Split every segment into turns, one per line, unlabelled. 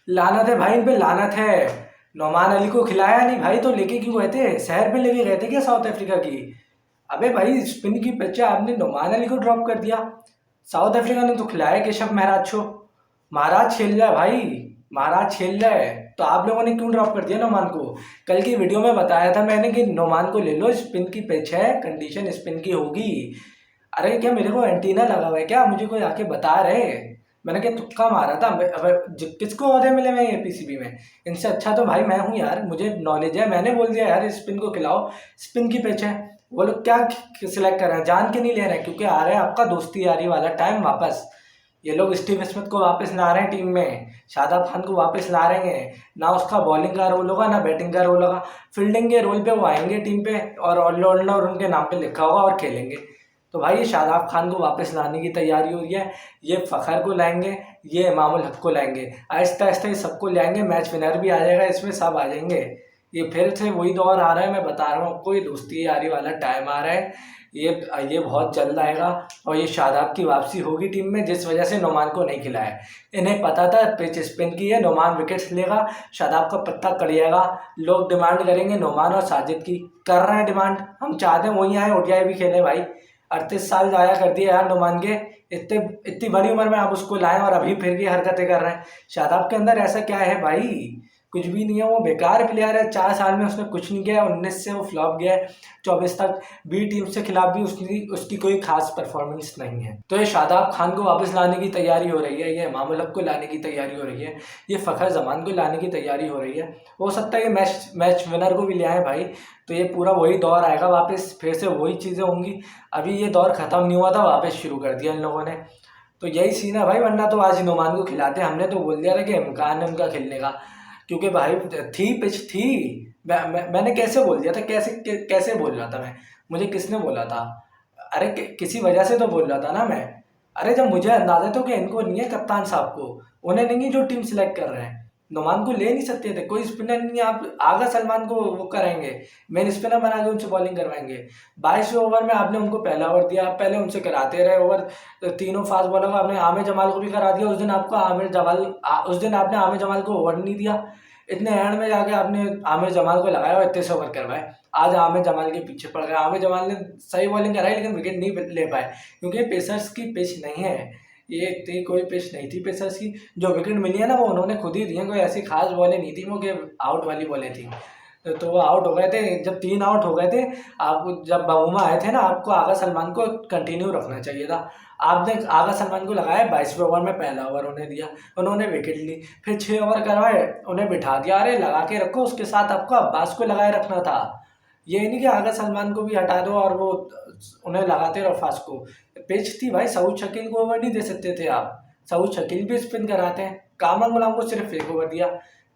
लानत है भाई, इन पे लानत है। नोमान अली को खिलाया नहीं भाई, तो लेके क्यों गए थे? शहर पे लेके गए थे क्या साउथ अफ्रीका की? अबे भाई, स्पिन की पिच है, आपने नोमान अली को ड्रॉप कर दिया। साउथ अफ्रीका ने तो खिलाया केशव महाराज को। महाराज खेल रहा है भाई, महाराज खेल रहा है, तो आप लोगों ने क्यों ड्रॉप कर दिया नोमान को? कल की वीडियो में बताया था मैंने कि नोमान को ले लो, स्पिन की पिच है, कंडीशन स्पिन की होगी। अरे क्या मेरे को एंटीना लगा हुआ है क्या? मुझे कोई आके बता रहे? मैंने क्या तुक्का मारा था? अब किसको ओहदे मिले मैं ये पीसीबी में? इनसे अच्छा तो भाई मैं हूँ यार, मुझे नॉलेज है, मैंने बोल दिया यार स्पिन को खिलाओ, स्पिन की पिच है। वो लोग क्या सिलेक्ट कर रहे हैं? जान के नहीं ले रहे हैं, क्योंकि आ रहे हैं आपका दोस्ती यारी वाला टाइम वापस। ये लोग स्टीव स्मिथ को वापस ला रहे हैं टीम में, शादाब खान को वापस ला रहे हैं। ना उसका बॉलिंग का रोल होगा, ना बैटिंग का रोल होगा, फील्डिंग के रोल पे वो आएंगे टीम पे, और ऑलराउंडर उनके नाम पे लिखा होगा और खेलेंगे। तो भाई ये शादाब खान को वापस लाने की तैयारी हो रही है, ये फ़खर को लाएंगे, ये इमामुल हक को लाएंगे, आहिस्ता आहिस्ता ये सबको लाएंगे, मैच विनर भी आ जाएगा इसमें, सब आ जाएंगे। ये फिर से वही दौर आ रहा है, मैं बता रहा हूँ आपको, ये दोस्ती यारी वाला टाइम आ रहा है। ये ये बहुत जल्द आएगा, और ये शादाब की वापसी होगी टीम में, जिस वजह से नोमान को नहीं खिलाया। इन्हें पता था पिच स्पिन की है, नोमान विकेट्स लेगा, शादाब का पत्ता कट जाएगा, लोग डिमांड करेंगे नोमान और साजिद की। कर रहे हैं डिमांड, हम चाहते हैं वही आए, ओडीआई भी खेले भाई। 38 साल जाया कर दिए यार नोमान के, इतने इतनी बड़ी उम्र में आप उसको लाएं और अभी फिर ये हरकतें कर रहे हैं। शादाब के अंदर ऐसा क्या है भाई? कुछ भी नहीं है, वो बेकार प्लेयर है, 4 साल में उसने कुछ नहीं किया है, 19 से वो फ्लॉप गया है, 24 तक बी टीम के खिलाफ भी उसकी कोई खास परफॉर्मेंस नहीं है। तो ये शादाब खान को वापस लाने की तैयारी हो रही है, ये इमामुल हक को लाने की तैयारी हो रही है, ये फ़खर जमान को लाने की तैयारी हो रही है। हो सकता है ये मैच मैच विनर को भी ले आए भाई, तो ये पूरा वही दौर आएगा वापस, फिर से वही चीज़ें होंगी। अभी ये दौर ख़त्म नहीं हुआ था, वापस शुरू कर दिया इन लोगों ने। तो यही सीन है भाई, वरना तो आज नोमान को खिलाते। हमने तो बोल दिया था कि इम्कान है उनका खेलने का, क्योंकि भाई थी पिच थी। मैंने कैसे बोल दिया था? कैसे बोल रहा था मैं? मुझे किसने बोला था? अरे किसी वजह से तो बोल रहा था ना मैं। अरे जब मुझे अंदाजा था कि इनको नहीं है, कप्तान साहब को, उन्हें नहीं है जो टीम सिलेक्ट कर रहे हैं, नुमान को ले नहीं सकते थे, कोई स्पिनर नहीं है, आप आगा सलमान को वो करेंगे, मेन स्पिनर बना के उनसे बॉलिंग करवाएंगे। 22वें ओवर में आपने उनको पहला ओवर दिया, आप पहले उनसे कराते रहे ओवर, तीनों फास्ट बॉलर को आपने, आमिर जमाल को भी करा दिया उस दिन, आपको उस दिन आपने आमिर जमाल को ओवर नहीं दिया, इतने एंड में जाके आपने आमिर जमाल को लगाया और इतने से ओवर करवाए। आज आमिर जमाल के पीछे पड़ गए, आमिर जमाल ने सही बॉलिंग कराई लेकिन विकेट नहीं ले पाए, क्योंकि पेसर्स की पिच नहीं है, ये इतनी कोई पिच नहीं थी पेसर्स की। जो विकेट मिली है ना, वो उन्होंने खुद ही दी है, कोई ऐसी खास बॉलें नहीं थी वो कि आउट वाली बॉलें थी। तो वो आउट हो गए थे, जब 3 आउट हो गए थे, आपको जब बबूमा आए थे ना, आपको आगा सलमान को कंटिन्यू रखना चाहिए था। आपने आगा सलमान को लगाया, 22वें ओवर में पहला ओवर उन्हें दिया, उन्होंने विकेट ली, फिर 6 ओवर करवाए, उन्हें बिठा दिया। अरे लगा के रखो, उसके साथ आपको अब्बास को लगाए रखना था, ये नहीं कि आगा सलमान को भी हटा दो और वो उन्हें लगाते रहो फास्ट को। पिच थी भाई, सऊद शकील को ओवर नहीं दे सकते थे आप? सऊद शकील भी स्पिन कराते हैं, कामरान गुलाम को सिर्फ एक ओवर दिया।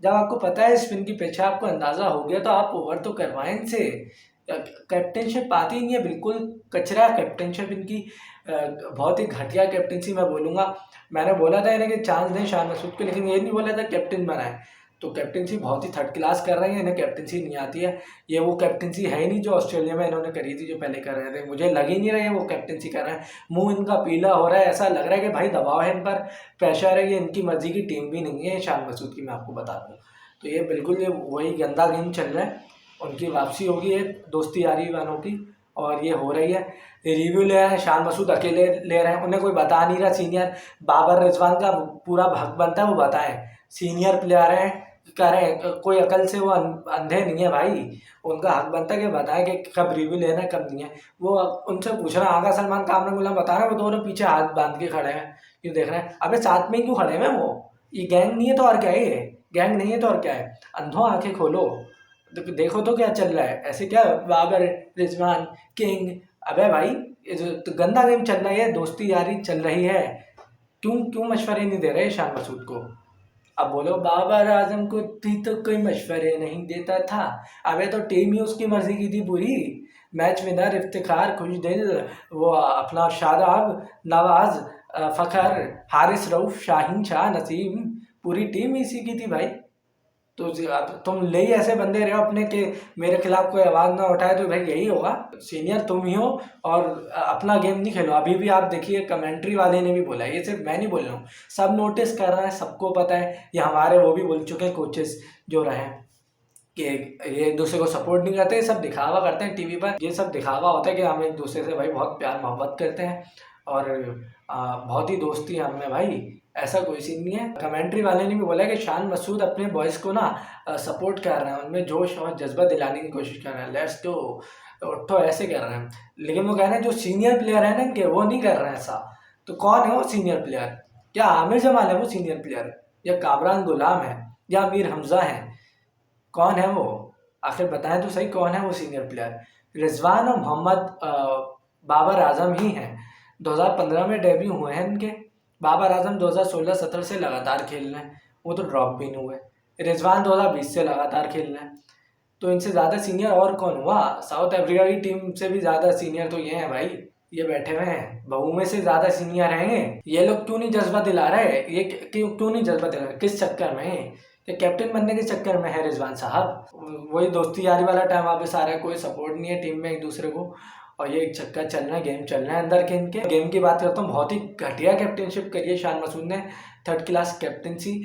जब आपको पता है स्पिन की पिच है, आपको अंदाजा हो गया, तो आप ओवर तो करवाएं इनसे। कैप्टनशिप आती नहीं है, बिल्कुल कचरा कैप्टनशिप इनकी, बहुत ही घटिया कैप्टनसी मैं बोलूँगा। मैंने बोला था इन्हें कि चांस दें शान मसूद को, लेकिन ये नहीं बोला था कैप्टन बनाए। तो कैप्टनसी बहुत ही थर्ड क्लास कर रहे हैं, इन्हें कैप्टनसी नहीं आती है। ये वो कैप्टनसी है ही नहीं जो ऑस्ट्रेलिया में इन्होंने करी थी, जो पहले कर रहे थे। मुझे लग ही नहीं रहा है वो कैप्टनसी कर रहे हैं, मुंह इनका पीला हो रहा है, ऐसा लग रहा है कि भाई दबाव है इन पर, प्रेशर है, ये इनकी मर्जी की टीम भी नहीं है शान मसूद की, मैं आपको बता दूँ। तो ये बिल्कुल ये वही गंदा गेम चल रहा है। उनकी वापसी होगी है दोस्ती यारी वालों की, और ये हो रही है। ये रिव्यू ले रहे हैं, शान मसूद अकेले ले रहे हैं, उन्हें कोई बता नहीं रहा। सीनियर बाबर रिजवान का पूरा हक बनता है वो बताएं, सीनियर प्लेयर हैं, कह रहे हैं, कोई अकल से वो अंधे नहीं है भाई, उनका हक बनता है कि बताएं कि कब रिव्यू लेना है कब नहीं है। वो उनसे पूछ रहे हैं, आगा सलमान कामरान गुलाम बता रहे हैं, वो दोनों पीछे हाथ बांध के खड़े हैं, क्यों देख रहे हैं? अबे साथ में ही क्यों खड़े हैं वो? ये गैंग नहीं है तो और क्या है? ये गैंग नहीं है तो और क्या है? अंधों आंखें खोलो, देखो तो क्या चल रहा है, ऐसे क्या बाबर रिजवान किंग? अबे भाई, ये जो तो गंदा गेम चल रहा है, दोस्ती यारी चल रही है, क्यों क्यों मशवरे नहीं दे रहे शान मसूद को? अब बोलो बाबर आजम को भी तो कोई मशवरे नहीं देता था। अबे तो टीम ही उसकी मर्जी की थी पूरी, मैच विनर इफ्तिखार खुश दिल, वो अपना शादाब नवाज, फ़खर, हारिस रऊफ, शाहीन शाह, नसीम, पूरी टीम इसी की थी भाई। तो अब तुम ले ही ऐसे बंदे रहे हो अपने के मेरे खिलाफ कोई आवाज़ ना उठाए, तो भाई यही होगा, सीनियर तुम ही हो। और अपना गेम नहीं खेलो। अभी भी आप देखिए कमेंट्री वाले ने भी बोला है, ये सिर्फ मैं नहीं बोल रहा हूँ, सब नोटिस कर रहे हैं, सबको पता है। ये हमारे वो भी बोल चुके हैं कोचेस जो रहे हैं कि ये एक दूसरे को सपोर्ट नहीं करते, सब दिखावा करते हैं टीवी पर। ये सब दिखावा होता है कि हम एक दूसरे से भाई बहुत प्यार मोहब्बत करते हैं और बहुत ही दोस्ती है हमें भाई, ऐसा कोई सीन नहीं है। कमेंट्री वाले ने भी बोला कि शान मसूद अपने बॉयज़ को ना सपोर्ट कर रहे हैं, उनमें जोश और जज्बा दिलाने की कोशिश कर रहे हैं, लेट्स डू, उठो, ऐसे कर रहे हैं। लेकिन वो कह रहे हैं जो सीनियर प्लेयर है ना इनके, वो नहीं कर रहे हैं ऐसा। तो कौन है वो सीनियर प्लेयर? क्या आमिर जमाल है वो सीनियर प्लेयर, या कामरान गुलाम है, या अमीर हमजा है? कौन है वो? आखिर बताएं तो सही, कौन है वो सीनियर प्लेयर? रिजवान और मोहम्मद बाबर आजम ही हैं। 2015 में डेब्यू हुए हैं इनके। बाबर आजम 2016-17 से लगातार खेल रहे हैं, वो तो ड्रॉप भी नहीं हुए। रिजवान 2020 से लगातार खेल रहे हैं। तो इनसे ज़्यादा सीनियर और कौन हुआ? साउथ अफ्रीका की टीम से भी ज़्यादा सीनियर तो ये हैं भाई, ये बैठे हुए हैं। बहू में से ज़्यादा सीनियर हैं ये लोग। क्यों नहीं जज्बा दिला रहे? ये क्यों नहीं जज्बा दिला रहे? किस चक्कर में? कि कैप्टन बनने के चक्कर में है रिजवान साहब? वही दोस्ती यारी वाला टाइम वापस आ रहा है, कोई सपोर्ट नहीं है टीम में एक दूसरे को, और ये एक चक्कर चल रहा है, गेम चल रहा है अंदर के। इनके गेम की बात करता हूँ, बहुत ही घटिया कैप्टनशिप करी है शान मसूद ने, थर्ड क्लास कैप्टनसी।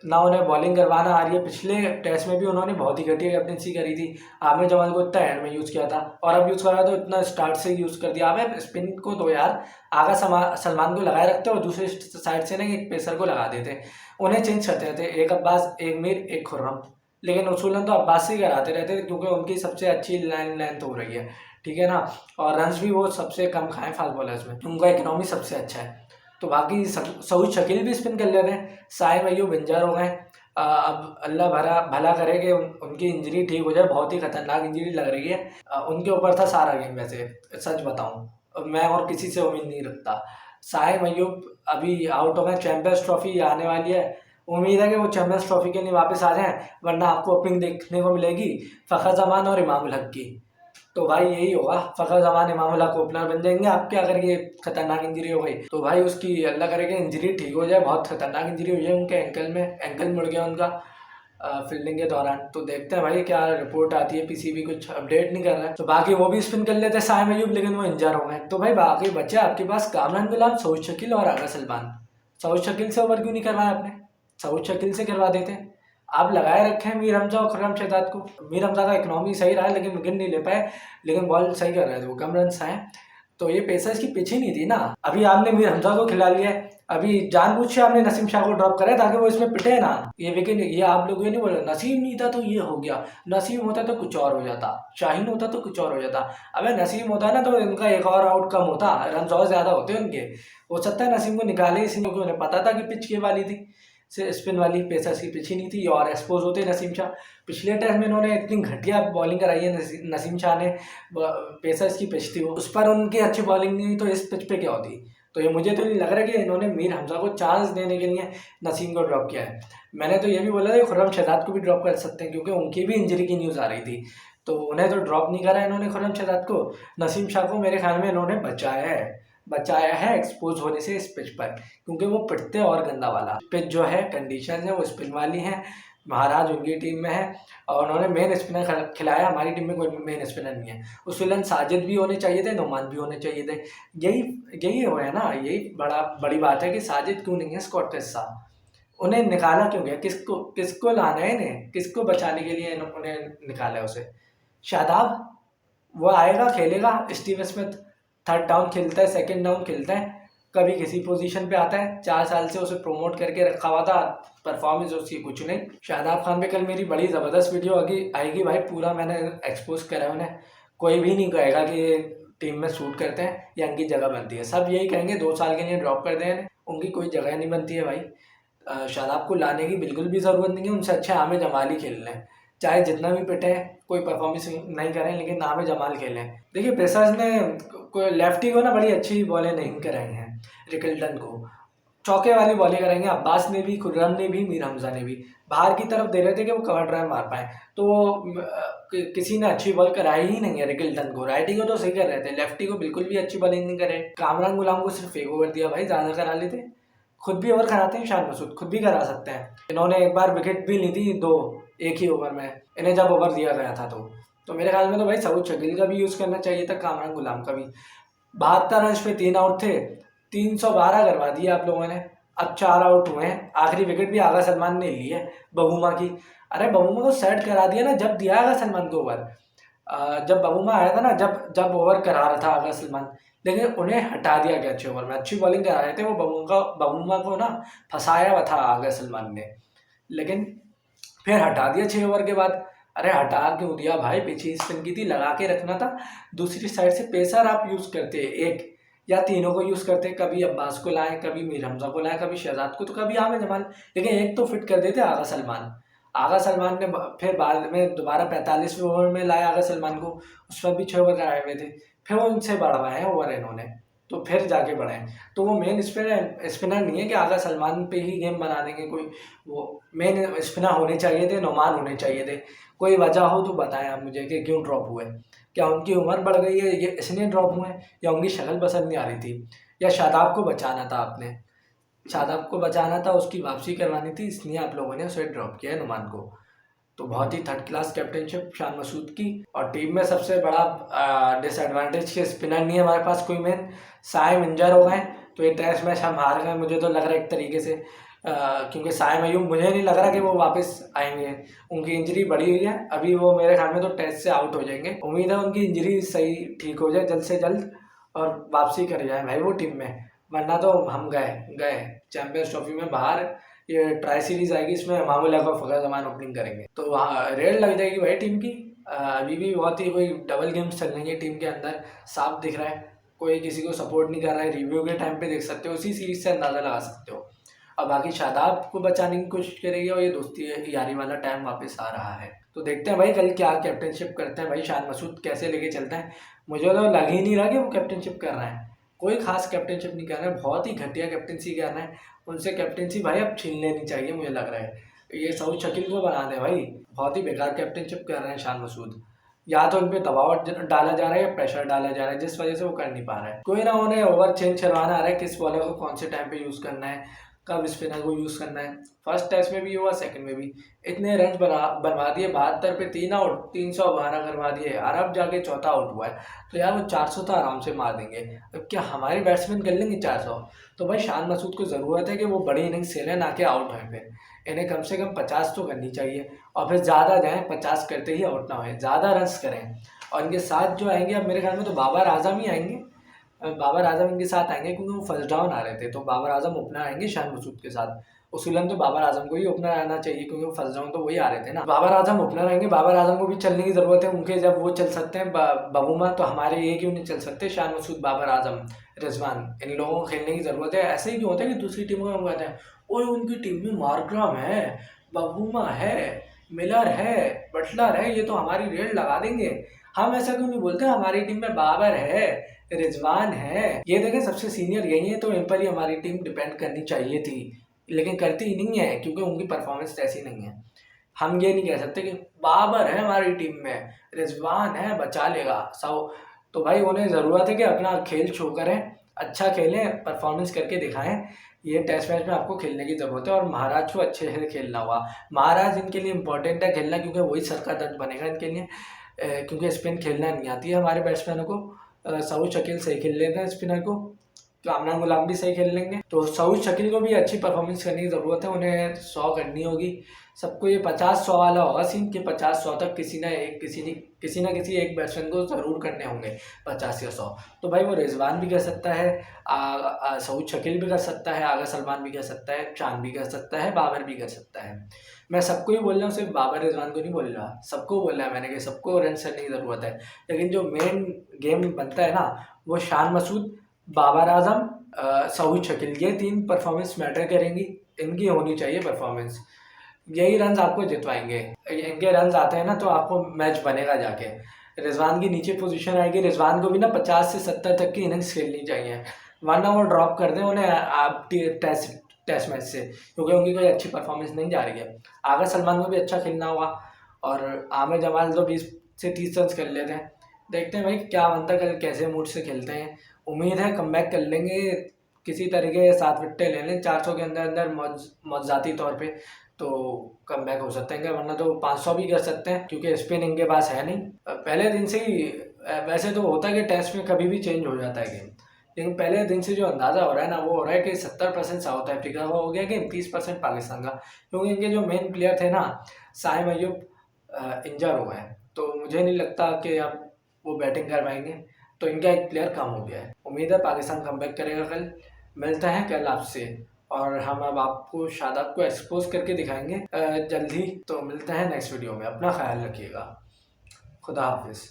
ना उन्हें बॉलिंग करवाना आ रही है, पिछले टेस्ट में भी उन्होंने बहुत ही घटिया कैप्टनसी करी थी। आमिर जमाल को इतना एंड में यूज़ किया था, और अब यूज़ कर रहा तो इतना स्टार्ट से यूज़ कर दिया। अब स्पिन को तो यार आगा सलमान को लगाए रखते और दूसरे साइड से ना एक पेसर को लगा देते, उन्हें चेंज करते रहते, एक अब्बास, एक मीर, एक खुर्रम। लेकिन उसूलन तो अब्बास ही कराते रहते थे, क्योंकि उनकी सबसे अच्छी लाइन लेंथ हो रही है, ठीक है ना, और रन्स भी वो सबसे कम खाएं फास्ट बॉलर्स में, उनका इकनॉमी सबसे अच्छा है। तो बाकी सऊद शकील भी स्पिन कर लेते हैं, साइम अय्यूब इंजर हो गए। अब अल्लाह भला करे कि उनकी इंजरी ठीक हो जाए, बहुत ही खतरनाक इंजरी लग रही है। उनके ऊपर था सारा गेम, वैसे सच बताऊं मैं और किसी से उम्मीद नहीं रखता। साइम अय्यूब अभी आउट हो गए, चैंपियंस ट्रॉफी आने वाली है, उम्मीद है कि वो चैंपियंस ट्रॉफी के लिए वापस आ जाएं, वरना आपको ओपनिंग देखने को मिलेगी फ़खर जमान और इमामुल हक की। तो भाई यही होगा, फ़खर जमान इमामुल हक ओपनर बन जाएंगे आपके, अगर ये खतरनाक इंजरी हो गई तो। भाई उसकी अल्लाह करे कि इंजरी ठीक हो जाए, बहुत खतरनाक इंजरी हुई है उनके एंकल में, एंकल मुड़ गया उनका फील्डिंग के दौरान। तो देखते हैं भाई क्या रिपोर्ट आती है, पीसीबी कुछ अपडेट नहीं कर रहा है। तो बाकी वो भी स्पिन कर लेते हैं साइम अय्यूब, लेकिन वो इंजर हो गए। तो भाई बाकी बच्चे आपके पास कामरान गुलाम, सऊद शकील और आगा सलमान। सऊद शकील से ओवर क्यों नहीं करवाया आपने? सऊद शकील से करवा देते। आप लगाए रखे हैं मीर हमजा और खुर्रम शहजाद को। मीर हमजा का इकनॉमी सही रहा है, लेकिन विकेट नहीं ले पाए, लेकिन बॉल सही कर रहे थे वो, कम रन आए। तो ये पेसर्स की पिच ही नहीं थी ना। अभी आपने मीर हमजा को खिला लिया है, अभी जानबूझ के आपने नसीम शाह को ड्रॉप करा ताकि वो इसमें पिटे ना, ये विकेट। ये आप लोग ये नहीं बोल रहे नसीम नहीं था तो ये हो गया, नसीम होता तो कुछ और हो जाता, शाहीन होता तो कुछ और हो जाता। अबे नसीम होता ना तो इनका एक और आउट कम होता, रन और ज़्यादा होते उनके। हो सकता है नसीम को निकाले इसलिए क्योंकि उन्हें पता था कि पिच के वाली थी, से स्पिन वाली, पेसर्स की पिच ही नहीं थी और एक्सपोज होते नसीम शाह। पिछले टेस्ट में इन्होंने इतनी घटिया बॉलिंग कराई है नसीम शाह ने, पेसर्स की पिच थी उस पर उनकी अच्छी बॉलिंग नहीं हुई, तो इस पिच पे क्या होती? तो ये मुझे तो नहीं लग रहा कि इन्होंने मीर हमजा को चांस देने के लिए नसीम को ड्रॉप किया है। मैंने तो ये भी बोला था खुर्रम शहजाद को भी ड्रॉप कर सकते हैं, क्योंकि उनकी भी इंजरी की न्यूज़ आ रही थी, तो उन्हें तो ड्रॉप नहीं करा इन्होंने खुर्रम शहजाद को। नसीम शाह को मेरे ख्याल में इन्होंने बचाया है एक्सपोज होने से इस पिच पर, क्योंकि वो पिटते और गंदा वाला पिच जो है, कंडीशन है वो स्पिन वाली है। महाराज उनकी टीम में है और उन्होंने मेन स्पिनर खिलाया, हमारी टीम में कोई मेन स्पिनर नहीं है। उसूलन साजिद भी होने चाहिए थे, नोमान भी होने चाहिए थे। यही यही हुआ है ना, यही बड़ी बात है कि साजिद क्यों नहीं है स्क्वाड का हिस्सा, उन्हें निकाला क्यों गया? किसको लाना है इन्हें, किसको बचाने के लिए उन्हें निकाला है? उसे शादाब वो आएगा खेलेगा, स्टीव स्मिथ थर्ड डाउन खेलता है, सेकंड डाउन खेलता है, कभी किसी पोजीशन पे आता है। 4 साल से उसे प्रमोट करके रखा हुआ था, परफॉर्मेंस उसकी कुछ नहीं। शादाब खान पे कल मेरी बड़ी ज़बरदस्त वीडियो आएगी भाई, पूरा मैंने एक्सपोज करा है उन्हें। कोई भी नहीं कहेगा कि ये टीम में शूट करते हैं या उनकी जगह बनती है, सब यही कहेंगे 2 साल के लिए ड्रॉप कर दें, उनकी कोई जगह नहीं बनती है भाई। शादाब को लाने की बिल्कुल भी ज़रूरत नहीं है, उनसे अच्छा आमिर जमाल ही खेल लें, चाहे जितना भी पिटे, कोई परफॉर्मेंस नहीं करें, लेकिन आमिर जमाल खेलें। देखिए पेसर्स ने कोई लेफ्टी को ना बड़ी अच्छी बॉलें नहीं कराई हैं, रिकल्टन को चौके वाली बॉलें कराएंगे, अब्बास ने भी, खुर्रम ने भी, मीर हमजा ने भी बाहर की तरफ दे रहे थे कि वो कवर ड्राइव मार पाए, तो किसी ने अच्छी बॉल कराई ही नहीं है रिकल्टन को। राइटी को तो सही कर रहे थे, लेफ्टी को बिल्कुल भी अच्छी बॉलिंग नहीं करे। कामरान गुलाम को सिर्फ एक ओवर दिया भाई, ज़्यादा करा लेते, खुद भी ओवर कराते हैं शान मसूद, खुद भी करा सकते हैं। इन्होंने एक बार विकेट भी ली थी 2 एक ही ओवर में, इन्हें जब ओवर दिया गया था तो मेरे ख्याल में तो भाई सऊद शकील का भी यूज़ करना चाहिए था, कामरान गुलाम का भी। 72 रन पे 3 आउट थे, 312 करवा दिए आप लोगों ने। अब 4 आउट हुए हैं, आखिरी विकेट भी आगा सलमान ने ली है बबूमा की। अरे बबूमा को सेट करा दिया ना जब दिया आगा सलमान को ओवर। जब बबूमा आया था ना, जब जब ओवर करा रहा था आगा सलमान, लेकिन उन्हें हटा दिया गया अच्छे ओवर में। अच्छी बॉलिंग करा रहे थे वो, बबूमा को ना फंसाया हुआ था आगा सलमान ने, लेकिन फिर हटा दिया 6 ओवर के बाद। अरे हटा क्यों दिया भाई, पीछे स्पिन की थी, लगा के रखना था। दूसरी साइड से पेसर आप यूज़ करते एक या तीनों को यूज़ करते, कभी अब्बास को लाएं, कभी मीर हमजा को लाएं, कभी शहजाद को, तो कभी आमिर जमाल, लेकिन एक तो फिट कर देते आगा सलमान। आगा सलमान ने फिर बाद में दोबारा 45वें ओवर में लाया आगा सलमान को, उस पर भी 6 ओवर कराए हुए थे, फिर वो उनसे बढ़वाए हैं ओवर इन्होंने, तो फिर जाके बढ़े। तो वो मेन स्पिनर नहीं है कि आगा सलमान पे ही गेम बना देंगे कोई, वो मेन स्पिनर होने चाहिए थे, नोमान होने चाहिए थे। कोई वजह हो तो बताएं आप मुझे कि क्यों ड्रॉप हुए। क्या उनकी उम्र बढ़ गई है ये इसलिए ड्रॉप हुए, या उनकी शक्ल पसंद नहीं आ रही थी, या शादाब को बचाना था आपने, शादाब को बचाना था, उसकी वापसी करवानी थी, इसलिए आप लोगों ने उसे ड्रॉप किया है नुमान को। तो बहुत ही third class captainship Shan Masood की। और टीम में सबसे बड़ा डिसएडवांटेज के स्पिनर नहीं है हमारे पास कोई मेन, साइम इंजर हो गए, तो ये टेस्ट मैच हम हार गए मुझे तो लग रहा है एक तरीके से, क्योंकि साइम अयूब मुझे नहीं लग रहा कि वो वापस आएंगे, उनकी इंजरी बढ़ी हुई है अभी, वो मेरे ख्याल में तो टेस्ट से आउट हो जाएंगे। उम्मीद है उनकी इंजरी सही ठीक हो जाए जल्द से जल्द और वापसी कर जाए भाई वो टीम में, वरना तो हम गए गए चैंपियंस ट्रॉफी में बाहर। ये ट्राई सीरीज आएगी, इसमें मामूल और फ़खर जमान ओपनिंग करेंगे, तो वहाँ रेड लग जाएगी भाई टीम की। अभी भी बहुत ही कोई डबल गेम्स चल रही है टीम के अंदर, साफ दिख रहा है, कोई किसी को सपोर्ट नहीं कर रहा है। रिव्यू के टाइम पे देख सकते हो, उसी सीरीज से अंदाज़ा लगा सकते हो। और बाकी शादाब को बचाने की कोशिश करेगी और ये दोस्ती यारी वाला टाइम वापस आ रहा है। तो देखते हैं भाई कल क्या कैप्टनशिप करते हैं भाई, शान मसूद कैसे लेके चलते हैं। मुझे तो लग ही नहीं रहा कि वो कैप्टनशिप कर रहे हैं, कोई खास कैप्टनशिप नहीं कर रहे हैं, बहुत ही घटिया कैप्टनसी कर रहे हैं। उनसे कैप्टनसी भाई अब छीन लेनी चाहिए मुझे लग रहा है, ये सऊद शकील को बना दें भाई, बहुत ही बेकार कैप्टनशिप कर रहे हैं शान मसूद। या तो उन पर दबाव डाला जा रहा है या प्रेशर डाला जा रहा है, जिस वजह से वो कर नहीं पा रहा है। कोई ना, उन्हें ओवर चेंज करवाना आ रहा है, किस बॉलर को कौन से टाइम पे यूज़ करना है, कब स्पिनर को यूज़ करना है। फर्स्ट टेस्ट में भी हुआ, सेकंड में भी इतने रन बनवा दिए, 72 पे 3 आउट, 312 करवा दिए, और अब जाके चौथा आउट हुआ है, तो यार वो 400 तो आराम से मार देंगे। अब क्या हमारे बैट्समैन कर लेंगे 400? तो भाई शान मसूद को ज़रूरत है कि वो बड़ी इनिंग्स खेलें, ना कि आउट होए, फिर इन्हें कम से कम 50 तो करनी चाहिए, और फिर ज़्यादा जाएँ, 50 करते ही आउट ना होए, ज़्यादा रन्स करें। और इनके साथ जो आएंगे, अब मेरे ख्याल में तो बाबर आजम ही आएंगे, बाबर आजम इनके साथ आएंगे, क्योंकि वो फर्स्ट डाउन आ रहे थे, तो बाबर आजम ओपनर आएंगे शान मसूद के साथ। उसूलन तो बाबर आजम को ही ओपनर आना चाहिए, क्योंकि वो फर्स्ट डाउन तो वही आ रहे थे ना। बाबर आजम ओपनर आएंगे, बाबर आजम को भी चलने की ज़रूरत है, उनके जब वो चल सकते हैं बबूमा, तो हमारे ये क्यों नहीं चल सकते, शान मसूद, बाबर आजम, रिजवान, इन लोगों को खेलने की ज़रूरत है। ऐसे ही क्यों होता है कि दूसरी टीमों में हम कहते हैं और उनकी टीम में मार्करम है, बबूमा है, मिलर है, बटलर है, ये तो हमारी रेड लगा देंगे। हम ऐसा क्यों नहीं बोलते, हमारी टीम में बाबर है, रिजवान है, ये देखें सबसे सीनियर यही है, तो इन पर ही हमारी टीम डिपेंड करनी चाहिए थी, लेकिन करती ही नहीं है, क्योंकि उनकी परफॉर्मेंस ऐसी नहीं है। हम ये नहीं कह सकते कि बाबर है हमारी टीम में, रिजवान है, बचा लेगा सब। तो भाई उन्हें ज़रूरत है कि अपना खेल शो करें, अच्छा खेलें, परफॉर्मेंस करके दिखाएं। ये टेस्ट मैच में आपको खेलने की ज़रूरत है, और महाराज को अच्छे से खेलना हुआ। महाराज इनके लिए इंपॉर्टेंट है खेलना, क्योंकि वही सर का दर्द बनेगा इनके लिए, क्योंकि स्पिन खेलना नहीं आती है हमारे बैट्समैनों को। सऊद शकील सही खेल लेते हैं स्पिनर को, कामरान गुलाम भी सही खेल लेंगे, तो सऊद शकील को भी अच्छी परफॉर्मेंस करने की ज़रूरत है, उन्हें 100 करनी होगी। सबको ये 50-100 वाला होगा सीन, कि 50-100 तक किसी ना किसी एक बैट्समैन को ज़रूर करने होंगे 50 या 100। तो भाई वो रिजवान भी कर सकता है, सऊद शकील भी कर सकता है, आगा सलमान भी कर सकता है, चांद भी कर सकता है, बाबर भी कर सकता है। मैं सबको ही बोल रहा हूँ, सिर्फ बाबर रिजवान को नहीं बोल रहा, सबको बोल रहा है मैंने कि सबको रन करने की ज़रूरत है। लेकिन जो मेन गेम बनता है ना, वो शान मसूद, बाबर आजम, सऊद शकील, ये 3 परफॉर्मेंस मैटर करेंगी, इनकी होनी चाहिए परफॉर्मेंस, यही रन आपको जितवाएंगे। इनके रन आते हैं ना, तो आपको मैच बनेगा जाके। रिजवान की नीचे पोजीशन आएगी, रिजवान को भी ना 50 से 70 तक की इनिंग्स खेलनी चाहिए, वरना वो ड्रॉप कर दें उन्हें आप टेस्ट मैच से, क्योंकि उनकी कोई अच्छी परफॉर्मेंस नहीं जा रही है। आगा सलमान को भी अच्छा खेलना हुआ, और आमिर जमाल तो 20 से 30 रन कर लेते हैं। देखते हैं भाई क्या बनता है, कल कैसे मूड से खेलते हैं। उम्मीद है कमबैक कर लेंगे, किसी तरीके से 7 विकेटें ले लें 400 के अंदर अंदर मौजूदाती तौर पे, तो कम बैक हो सकते हैं, वरना तो 500 भी कर सकते हैं, क्योंकि स्पिन इनके पास है नहीं। पहले दिन से ही वैसे तो होता है कि टेस्ट में कभी भी चेंज हो जाता है गेम, लेकिन पहले दिन से जो अंदाज़ा हो रहा है ना, वो हो रहा है कि 70% साउथ अफ्रीका का हो गया गेम, 30% पाकिस्तान का, क्योंकि इनके जो मेन प्लेयर थे ना, साइम अयूब इंजर हो गए हैं, तो मुझे नहीं लगता कि अब वो बैटिंग कर पाएंगे, तो इनका एक प्लेयर कम हो गया है। उम्मीद है पाकिस्तान कमबैक करेगा कल। मिलता है कल आपसे, और हम अब आपको शादाब को एक्सपोज करके दिखाएंगे जल्द ही। तो मिलते हैं नेक्स्ट वीडियो में, अपना ख्याल रखिएगा। खुदा हाफिज़।